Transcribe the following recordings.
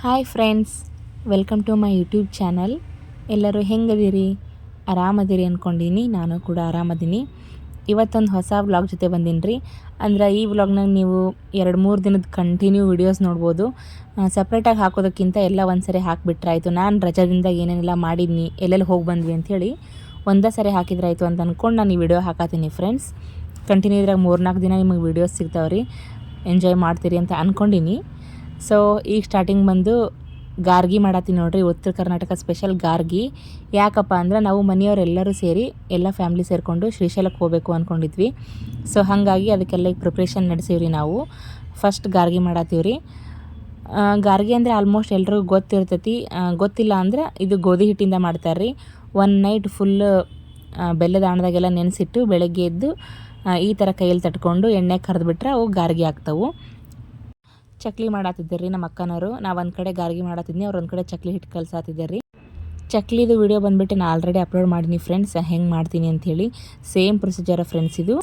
Hi friends, welcome to my YouTube channel. ಎಲ್ಲರೂ ಹೆಂಗದಿರಿ? ಆರಾಮದಿರಿ ಅಂದ್ಕೊಂಡಿನಿ. ನಾನು ಕೂಡ ಆರಾಮದೀನಿ. ಇವತ್ತೊಂದು ಹೊಸ ವ್ಲಾಗ್ ಜೊತೆ ಬಂದೀನಿ ರೀ. ಅಂದ್ರೆ ಈ ವ್ಲಾಗ್ನಾಗ ನೀವು 2-3 ದಿನದ ಕಂಟಿನ್ಯೂ ವಿಡಿಯೋಸ್ ನೋಡ್ಬೋದು. ಸಪ್ರೇಟಾಗಿ ಹಾಕೋದಕ್ಕಿಂತ ಎಲ್ಲ ಒಂದು ಸರಿ ಹಾಕಿಬಿಟ್ರಾಯ್ತು. ನಾನು ರಜಾದಿಂದ ಏನೇನೆಲ್ಲ ಮಾಡಿದ್ನಿ, ಎಲ್ಲೆಲ್ಲಿ ಹೋಗಿ ಬಂದ್ವಿ ಅಂಥೇಳಿ ಒಂದೇ ಸರಿ ಹಾಕಿದ್ರಾಯ್ತು ಅಂತ ಅಂದ್ಕೊಂಡು ನಾನು ಈ ವಿಡಿಯೋ ಹಾಕತ್ತೀನಿ ಫ್ರೆಂಡ್ಸ್. ಕಂಟಿನ್ಯೂ ಇದ್ರಾಗ 3-4 ದಿನ ನಿಮಗೆ ವೀಡಿಯೋಸ್ ಸಿಗ್ತಾವೆ ರೀ. ಎಂಜಾಯ್ ಮಾಡ್ತೀರಿ ಅಂತ ಅಂದ್ಕೊಂಡಿನಿ. ಸೊ ಈಗ ಸ್ಟಾರ್ಟಿಂಗ್ ಬಂದು ಗಾರ್ಗಿ ಮಾಡತ್ತೀನಿ ನೋಡ್ರಿ. ಉತ್ತರ ಕರ್ನಾಟಕ ಸ್ಪೆಷಲ್ ಗಾರ್ಗಿ. ಯಾಕಪ್ಪ ಅಂದ್ರೆ ನಾವು ಮನೆಯವರೆಲ್ಲರೂ ಸೇರಿ ಎಲ್ಲ ಫ್ಯಾಮ್ಲಿ ಸೇರಿಕೊಂಡು ಶ್ರೀಶೈಲಕ್ಕೆ ಹೋಗಬೇಕು ಅಂದ್ಕೊಂಡಿದ್ವಿ. ಸೊ ಹಾಗಾಗಿ ಅದಕ್ಕೆಲ್ಲ ಈಗ ಪ್ರಿಪ್ರೇಷನ್ ನಡೆಸೀವ್ರಿ. ನಾವು ಫಸ್ಟ್ ಗಾರ್ಗಿ ಮಾಡತ್ತೀವಿ ರೀ. ಗಾರ್ಗಿ ಅಂದರೆ ಆಲ್ಮೋಸ್ಟ್ ಎಲ್ರಿಗೂ ಗೊತ್ತಿರ್ತೈತಿ. ಗೊತ್ತಿಲ್ಲ ಅಂದ್ರೆ ಇದು ಗೋಧಿ ಹಿಟ್ಟಿಂದ ಮಾಡ್ತಾರೆ ರೀ. 1 ನೈಟ್ ಫುಲ್ ಬೆಲ್ಲದ ಆಣದಾಗೆಲ್ಲ ನೆನೆಸಿಟ್ಟು ಬೆಳಗ್ಗೆ ಎದ್ದು ಈ ಥರ ಕೈಯಲ್ಲಿ ತಟ್ಕೊಂಡು ಎಣ್ಣೆ ಕರೆದ್ಬಿಟ್ರೆ ಅವು ಗಾರ್ಗಿ ಆಗ್ತಾವೆ. ಚಕ್ಲಿ ಮಾಡತ್ತಿದ್ದರು ರೀ ನಮ್ಮ ಅಕ್ಕನವರು. ನಾವು ಒಂದು ಕಡೆ ಗಾರ್ಗಿ ಮಾಡತ್ತಿದ್ನಿ, ಅವ್ರು ಒಂದು ಕಡೆ ಚಕ್ಲಿ ಹಿಟ್ಟು ಕಲ್ಸಾತಿದ್ದಾರೆ ರೀ. ಚಕ್ಲಿದು ವಿಡಿಯೋ ಬಂದುಬಿಟ್ಟು ನಾನು ಆಲ್ರೆಡಿ ಅಪ್ಲೋಡ್ ಮಾಡೀನಿ ಫ್ರೆಂಡ್ಸ್, ಹೆಂಗೆ ಮಾಡ್ತೀನಿ ಅಂಥೇಳಿ. ಸೇಮ್ ಪ್ರೊಸೀಜರ್ ಫ್ರೆಂಡ್ಸ್ ಇದು.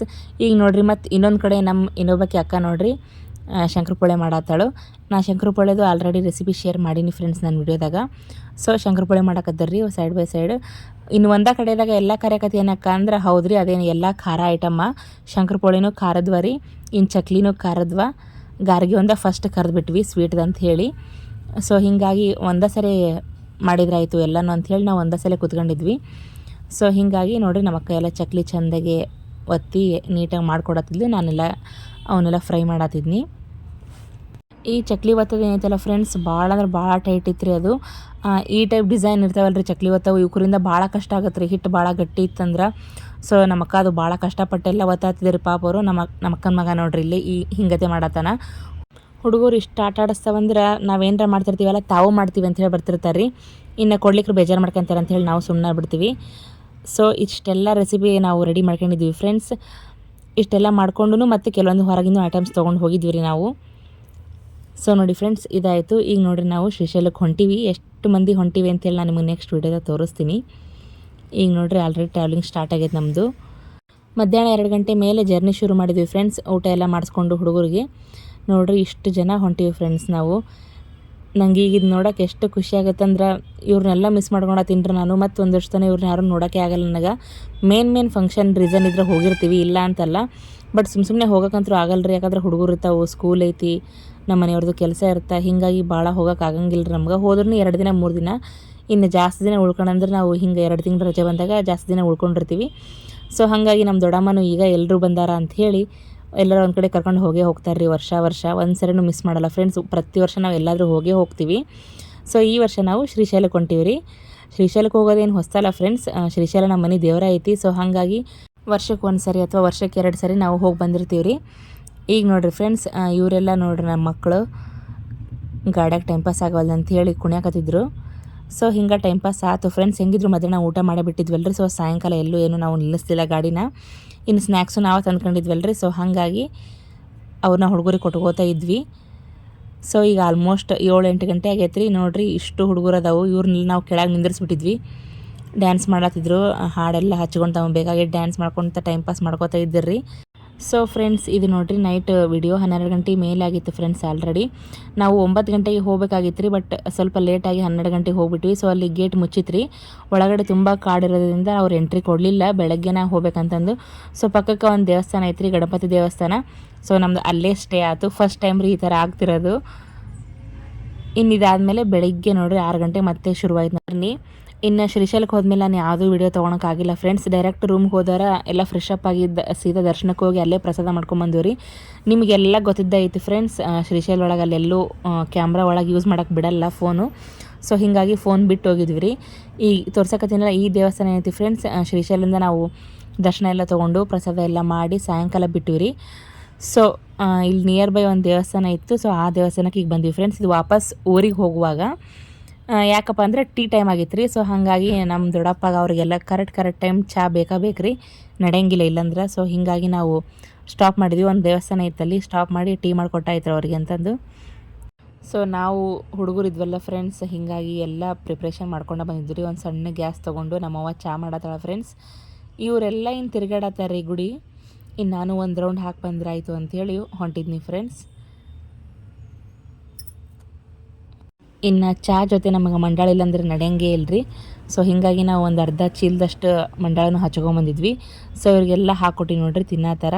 ಈಗ ನೋಡಿರಿ, ಮತ್ತು ಇನ್ನೊಂದು ಕಡೆ ನಮ್ಮ ಇನ್ನೊಬ್ಬಕ್ಕೆ ಅಕ್ಕ ನೋಡಿರಿ ಶಂಕರಪೊಳೆ ಮಾಡತ್ತಾಳು. ನಾ ಶಂಕರಪೊಳೆದು ಆಲ್ರೆಡಿ ರೆಸಿಪಿ ಶೇರ್ ಮಾಡೀನಿ ಫ್ರೆಂಡ್ಸ್ ನನ್ನ ವಿಡಿಯೋದಾಗ. ಸೊ ಶಂಕರಪೊಳೆ ಮಾಡಕತ್ತರ್ರಿ ಸೈಡ್ ಬೈ ಸೈಡ್. ಇನ್ನು ಒಂದೇ ಕಡೆದಾಗ ಎಲ್ಲ ಕರೆಯಕತ್ತಿ ಏನಕ್ಕ ಅಂದ್ರೆ ಹೌದ್ರಿ, ಅದೇನು ಎಲ್ಲ ಖಾರ ಐಟಮ್ಮ. ಶಂಕರಪೊಳೆನೂ ಖಾರದ್ವ ರೀ, ಇನ್ನು ಚಕ್ಲಿನೂ ಖಾರದ್ವ, ಗಾರ್ಗಿ ಒಂದ ಫಸ್ಟ್ ಕರೆದ್ಬಿಟ್ವಿ ಸ್ವೀಟ್ದು ಅಂತ ಹೇಳಿ. ಸೊ ಹೀಗಾಗಿ ಒಂದೇ ಸರಿ ಮಾಡಿದ್ರಾಯ್ತು ಎಲ್ಲನೂ ಅಂಥೇಳಿ ನಾವು ಒಂದೇ ಸಲ ಕೂತ್ಕೊಂಡಿದ್ವಿ. ಸೊ ಹೀಗಾಗಿ ನೋಡಿರಿ ನಮ್ಮ ಅಕ್ಕ ಎಲ್ಲ ಚಕ್ಲಿ ಚೆಂದಾಗೆ ಒತ್ತಿ ನೀಟಾಗಿ ಮಾಡ್ಕೊಡತ್ತಿದ್ಲು. ನಾನೆಲ್ಲ ಅವನ್ನೆಲ್ಲ ಫ್ರೈ ಮಾಡತ್ತಿದ್ನಿ. ಈ ಚಕ್ಲಿ ಒತ್ತದ ಏನೈತಲ್ಲ ಫ್ರೆಂಡ್ಸ್, ಭಾಳ ಅಂದ್ರೆ ಭಾಳ ಟೈಟ್ ಇತ್ತು ರೀ ಅದು. ಈ ಟೈಪ್ ಡಿಸೈನ್ ಇರ್ತಾವಲ್ರಿ ಚಕ್ಲಿ ಒತ್ತವು, ಇವರಿಂದ ಭಾಳ ಕಷ್ಟ ಆಗತ್ತೆ ರೀ. ಹಿಟ್ಟು ಭಾಳ ಗಟ್ಟಿ ಇತ್ತಂದ್ರೆ. ಸೊ ನಮ್ಮ ಅಕ್ಕ ಅದು ಭಾಳ ಕಷ್ಟಪಟ್ಟೆಲ್ಲ ಒತ್ತಾತಿದ್ರಿ ಪಾಪ ಅವರು. ನಮ್ಮ ಅಕ್ಕನ ಮಗ ನೋಡ್ರಿ ಇಲ್ಲಿ ಈ ಹಿಂಗತೆ ಮಾಡತ್ತಾನ. ಹುಡುಗರು ಇಷ್ಟು ಆಟ ಆಡಿಸ್ತಾವಂದ್ರೆ ನಾವೇನಾರ ಮಾಡ್ತಿರ್ತೀವಲ್ಲ ತಾವು ಮಾಡ್ತೀವಿ ಅಂತ ಹೇಳಿ ಬರ್ತಿರ್ತಾರೆ ರೀ. ಇನ್ನು ಕೊಡ್ಲಿಕ್ಕೆ ಬೇಜಾರು ಮಾಡ್ಕೊಂತಾರೆ ಅಂಥೇಳಿ ನಾವು ಸುಮ್ಮನೆ ಬಿಡ್ತೀವಿ. ಸೊ ಇಷ್ಟೆಲ್ಲ ರೆಸಿಪಿ ನಾವು ರೆಡಿ ಮಾಡ್ಕೊಂಡಿದ್ವಿ ಫ್ರೆಂಡ್ಸ್. ಇಷ್ಟೆಲ್ಲ ಮಾಡ್ಕೊಂಡು ಮತ್ತು ಕೆಲವೊಂದು ಹೊರಗಿಂದ ಐಟಮ್ಸ್ ತೊಗೊಂಡು ಹೋಗಿದ್ವಿ ರೀ ನಾವು. ಸೊ ನೋಡಿ ಫ್ರೆಂಡ್ಸ್, ಇದಾಯಿತು. ಈಗ ನೋಡಿರಿ ನಾವು ಶ್ರೀಶೈಲಕ್ಕೆ ಹೊಂಟೀವಿ. ಎಷ್ಟು ಮಂದಿ ಹೊಂಟೀವಿ ಅಂತೇಳಿ ನಾನು ನಿಮಗೆ ನೆಕ್ಸ್ಟ್ ವೀಡಿಯೋದಾಗ ತೋರಿಸ್ತೀನಿ. ಈಗ ನೋಡಿರಿ ಆಲ್ರೆಡಿ ಟ್ರಾವೆಲಿಂಗ್ ಸ್ಟಾರ್ಟ್ ಆಗೈತೆ ನಮ್ಮದು. ಮಧ್ಯಾಹ್ನ 2 ಗಂಟೆ ಮೇಲೆ ಜರ್ನಿ ಶುರು ಮಾಡಿದ್ವಿ ಫ್ರೆಂಡ್ಸ್, ಊಟ ಎಲ್ಲ ಮಾಡಿಸ್ಕೊಂಡು ಹುಡುಗರಿಗೆ. ನೋಡಿರಿ ಇಷ್ಟು ಜನ ಹೊಂಟೀವಿ ಫ್ರೆಂಡ್ಸ್ ನಾವು. ನಂಗೆ ಈಗ ಇದು ನೋಡೋಕೆ ಎಷ್ಟು ಖುಷಿ ಆಗುತ್ತಂದ್ರೆ ಇವ್ರನ್ನೆಲ್ಲ ಮಿಸ್ ಮಾಡ್ಕೊಳತ್ತೀನಿ ರೀ ನಾನು. ಮತ್ತು ಒಂದು ವರ್ಷ ಇವ್ರನ್ನ ಯಾರೂ ನೋಡೋಕ್ಕೆ ಆಗಲ್ಲ ನನಗೆ. ಮೇನ್ ಫಂಕ್ಷನ್ ರೀಸನ್ ಇದ್ರೆ ಹೋಗಿರ್ತೀವಿ, ಇಲ್ಲ ಅಂತಲ್ಲ. ಬಟ್ ಸುಮ್ಮನೆ ಹೋಗೋಕ್ಕಂತೂ ಆಗಲ್ಲ ರೀ. ಯಾಕಂದ್ರೆ ಹುಡುಗರು ಇರ್ತಾವೆ, ಸ್ಕೂಲ್ ಐತಿ, ನಮ್ಮ ಮನೆಯವ್ರದ್ದು ಕೆಲಸ ಇರುತ್ತೆ. ಹೀಗಾಗಿ ಭಾಳ ಹೋಗೋಕೆ ಆಗಂಗಿಲ್ಲ ರೀ ನಮ್ಗೆ. ಹೋದ್ರೂ 2 ದಿನ 3 ದಿನ. ಇನ್ನು ಜಾಸ್ತಿ ದಿನ ಉಳ್ಕೊಂಡ್ರೆ ನಾವು ಹಿಂಗೆ 2 ತಿಂಗಳು ರಜೆ ಬಂದಾಗ ಜಾಸ್ತಿ ದಿನ ಉಳ್ಕೊಂಡಿರ್ತೀವಿ. ಸೊ ಹಾಗಾಗಿ ನಮ್ಮ ದೊಡ್ಡಮ್ಮನೂ ಈಗ ಎಲ್ಲರೂ ಬಂದಾರ ಅಂಥೇಳಿ ಎಲ್ಲರೂ ಒಂದು ಕಡೆ ಕರ್ಕೊಂಡು ಹೋಗ್ತಾರೆ ರೀ. ವರ್ಷ ಒಂದು ಸರಿನೂ ಮಿಸ್ ಮಾಡಲ್ಲ ಫ್ರೆಂಡ್ಸ್. ಪ್ರತಿ ವರ್ಷ ನಾವು ಎಲ್ಲಾದರೂ ಹೋಗ್ತೀವಿ. ಸೊ ಈ ವರ್ಷ ನಾವು ಶ್ರೀಶೈಲಕ್ಕೆ ಹೊಂಟೀವಿ ರೀ. ಶ್ರೀಶೈಲಕ್ಕೆ ಹೋಗೋದೇನು ಹೊಸ್ತಲ್ಲ ಫ್ರೆಂಡ್ಸ್. ಶ್ರೀಶೈಲ ನಮ್ಮ ಮನೆ ದೇವರ ಐತಿ. ಸೊ ಹಾಗಾಗಿ ವರ್ಷಕ್ಕೆ 1 ಸರಿ ಅಥವಾ ವರ್ಷಕ್ಕೆ 2 ಸರಿ ನಾವು ಹೋಗಿ ಬಂದಿರ್ತೀವಿ ರೀ. ಈಗ ನೋಡಿರಿ ಫ್ರೆಂಡ್ಸ್, ಇವರೆಲ್ಲ ನೋಡಿರಿ ನಮ್ಮ ಮಕ್ಕಳು ಗಾಡ್ಯಾಗ ಟೈಮ್ ಪಾಸ್ ಆಗೋಲ್ಲ ಅಂಥೇಳಿ ಕುಣ್ಯಾಕತ್ತಿದ್ರು. ಸೊ ಹಿಂಗೆ ಟೈಮ್ ಪಾಸ್ ಆಯ್ತು ಫ್ರೆಂಡ್ಸ್. ಹೆಂಗಿದ್ರು ಮಧ್ಯಾಹ್ನ ಊಟ ಮಾಡೇ ಬಿಟ್ಟಿದ್ವಲ್ರಿ. ಸೊ ಸಾಯಂಕಾಲ ಎಲ್ಲೂ ನಾವು ನಿಲ್ಲಿಸ್ತಿಲ್ಲ ಗಾಡಿನ. ಇನ್ನು ಸ್ನ್ಯಾಕ್ಸು ನಾವು ತಂದ್ಕೊಂಡಿದ್ವಲ್ರಿ. ಸೊ ಹಾಗಾಗಿ ಅವ್ರನ್ನ ಹುಡುಗರಿಗೆ ಕೊಟ್ಕೋತಾ ಇದ್ವಿ. ಸೊ ಈಗ ಆಲ್ಮೋಸ್ಟ್ 7-8 ಗಂಟೆ ಆಗೈತೆ ರೀ. ನೋಡಿರಿ ಇಷ್ಟು ಹುಡುಗರು ಅದಾವು. ಇವ್ರನ್ನೆಲ್ಲ ನಾವು ಕೆಳಗೆ ನಿಂದಿರಿಸ್ಬಿಟ್ಟಿದ್ವಿ. ಡ್ಯಾನ್ಸ್ ಮಾಡತ್ತಿದ್ರು, ಹಾಡೆಲ್ಲ ಹಚ್ಕೊಂಡು ತಾವು ಬೇಕಾಗಿ ಡ್ಯಾನ್ಸ್ ಮಾಡ್ಕೊತ ಟೈಮ್ ಪಾಸ್ ಮಾಡ್ಕೋತಾ ಇದ್ದಿರಿ. ಸೊ ಫ್ರೆಂಡ್ಸ್, ಇದು ನೋಡಿರಿ ನೈಟ್ ವಿಡಿಯೋ 12 ಗಂಟೆ ಮೇಲೆ ಆಗಿತ್ತು ಫ್ರೆಂಡ್ಸ್. ಆಲ್ರೆಡಿ ನಾವು 9 ಗಂಟೆಗೆ ಹೋಗಬೇಕಾಗಿತ್ತು ರೀ. ಬಟ್ ಸ್ವಲ್ಪ ಲೇಟಾಗಿ 12 ಗಂಟೆಗೆ ಹೋಗ್ಬಿಟ್ವಿ. ಸೊ ಅಲ್ಲಿ ಗೇಟ್ ಮುಚ್ಚಿತ್ತು ರೀ. ಒಳಗಡೆ ತುಂಬ ಕಾಡಿರೋದ್ರಿಂದ ಅವ್ರು ಎಂಟ್ರಿ ಕೊಡಲಿಲ್ಲ, ಬೆಳಗ್ಗೆನ ಹೋಗ್ಬೇಕಂತಂದು. ಸೊ ಪಕ್ಕಕ್ಕೆ ಒಂದು ದೇವಸ್ಥಾನ ಐತ್ರಿ, ಗಣಪತಿ ದೇವಸ್ಥಾನ. ಸೊ ನಮ್ದು ಅಲ್ಲೇ ಸ್ಟೇ ಆಯಿತು. ಫಸ್ಟ್ ಟೈಮ್ ರೀ ಈ ಥರ ಆಗ್ತಿರೋದು. ಇನ್ನು ಇದಾದಮೇಲೆ ಬೆಳಗ್ಗೆ ನೋಡಿರಿ 6 ಗಂಟೆ ಮತ್ತೆ ಶುರುವಾಯ್ತು ನೋಡ್ರಿ. ಇನ್ನು ಶ್ರೀಶೈಲಕ್ಕೆ ಹೋದ್ಮೇಲೆ ನಾನು ಯಾವುದೂ ವೀಡಿಯೋ ತೊಗೊಳಕ್ಕಾಗಿಲ್ಲ ಫ್ರೆಂಡ್ಸ್. ಡೈರೆಕ್ಟ್ ರೂಮ್ಗೆ ಹೋದಾರ ಎಲ್ಲ ಫ್ರೆಶ್ ಅಪ್ ಆಗಿದ್ದ ಸೀದಾ ದರ್ಶನಕ್ಕೆ ಹೋಗಿ ಅಲ್ಲೇ ಪ್ರಸಾದ ಮಾಡ್ಕೊಂಬಂದಿವಿ ರೀ. ನಿಮಗೆಲ್ಲ ಗೊತ್ತಿದ್ದೈತಿ ಫ್ರೆಂಡ್ಸ್, ಶ್ರೀಶೈಲ ಒಳಗೆ ಅಲ್ಲೆಲ್ಲೂ ಕ್ಯಾಮ್ರಾ ಒಳಗೆ ಯೂಸ್ ಮಾಡೋಕ್ಕೆ ಬಿಡಲ್ಲ ಫೋನು. ಸೊ ಹೀಗಾಗಿ ಫೋನ್ ಬಿಟ್ಟು ಹೋಗಿದ್ವಿ ರೀ. ಈ ತೋರ್ಸಕತ್ತೀನಲ್ಲ ಈ ದೇವಸ್ಥಾನ ಏನೈತಿ ಫ್ರೆಂಡ್ಸ್, ಶ್ರೀಶೈಲದಿಂದ ನಾವು ದರ್ಶನ ಎಲ್ಲ ತೊಗೊಂಡು ಪ್ರಸಾದ ಎಲ್ಲ ಮಾಡಿ ಸಾಯಂಕಾಲ ಬಿಟ್ಟಿವಿ ರೀ. ಸೊ ಇಲ್ಲಿ ನಿಯರ್ ಬೈ ಒಂದು ದೇವಸ್ಥಾನ ಇತ್ತು. ಸೊ ಆ ದೇವಸ್ಥಾನಕ್ಕೆ ಈಗ ಬಂದ್ವಿ ಫ್ರೆಂಡ್ಸ್. ಇದು ವಾಪಸ್ ಊರಿಗೆ ಹೋಗುವಾಗ. ಯಾಕಪ್ಪ ಅಂದರೆ ಟೀ ಟೈಮ್ ಆಗಿತ್ತು ರೀ. ಸೊ ಹಾಗಾಗಿ ನಮ್ಮ ದೊಡ್ಡಪ್ಪಾಗ ಅವರಿಗೆಲ್ಲ ಕರೆಕ್ಟ್ ಟೈಮ್ ಚಹಾ ಬೇಕಾಬೇಕ್ರಿ, ನಡೆಯಂಗಿಲ್ಲ ಇಲ್ಲಂದ್ರೆ. ಸೊ ಹೀಗಾಗಿ ನಾವು ಸ್ಟಾಪ್ ಮಾಡಿದ್ವಿ. ಒಂದು ದೇವಸ್ಥಾನ ಇತ್ತಲ್ಲಿ ಸ್ಟಾಪ್ ಮಾಡಿ ಟೀ ಮಾಡಿಕೊಟ್ಟಾಯ್ತು ಅವ್ರಿಗೆ ಅಂತಂದು. ಸೊ ನಾವು ಹುಡುಗರು ಇದ್ವಲ್ಲ ಫ್ರೆಂಡ್ಸ್, ಹೀಗಾಗಿ ಎಲ್ಲ ಪ್ರಿಪ್ರೇಷನ್ ಮಾಡ್ಕೊಂಡು ಬಂದಿದ್ವಿ ರೀ. ಒಂದು ಸಣ್ಣ ಗ್ಯಾಸ್ ತೊಗೊಂಡು ನಮ್ಮವ್ವ ಚಹಾ ಮಾಡತ್ತಾಳ ಫ್ರೆಂಡ್ಸ್. ಇವರೆಲ್ಲ ಇನ್ನು ತಿರುಗಾಡತ್ತಾರೆ ರೀ ಗುಡಿ. ಇನ್ನು ನಾನು ಒಂದು ರೌಂಡ್ ಹಾಕಿ ಬಂದ್ರಾಯ್ತು ಅಂಥೇಳಿ ಹೊಂಟಿದ್ನಿ ಫ್ರೆಂಡ್ಸ್. ಇನ್ನು ಚಹಾ ಜೊತೆ ನಮಗೆ ಮಂಡಾಳ ಇಲ್ಲಾಂದ್ರೆ ನಡೆಯಂಗೆ ಇಲ್ಲರಿ. ಸೊ ಹೀಗಾಗಿ ನಾವು ಒಂದು ಅರ್ಧ ಚೀಲದಷ್ಟು ಮಂಡಾಳನೂ ಹಚ್ಕೊಂಬಂದಿದ್ವಿ. ಸೊ ಇವ್ರಿಗೆಲ್ಲ ಹಾಕ್ಕೊಟ್ಟು ನೋಡ್ರಿ ತಿನ್ನತ್ತಾರ.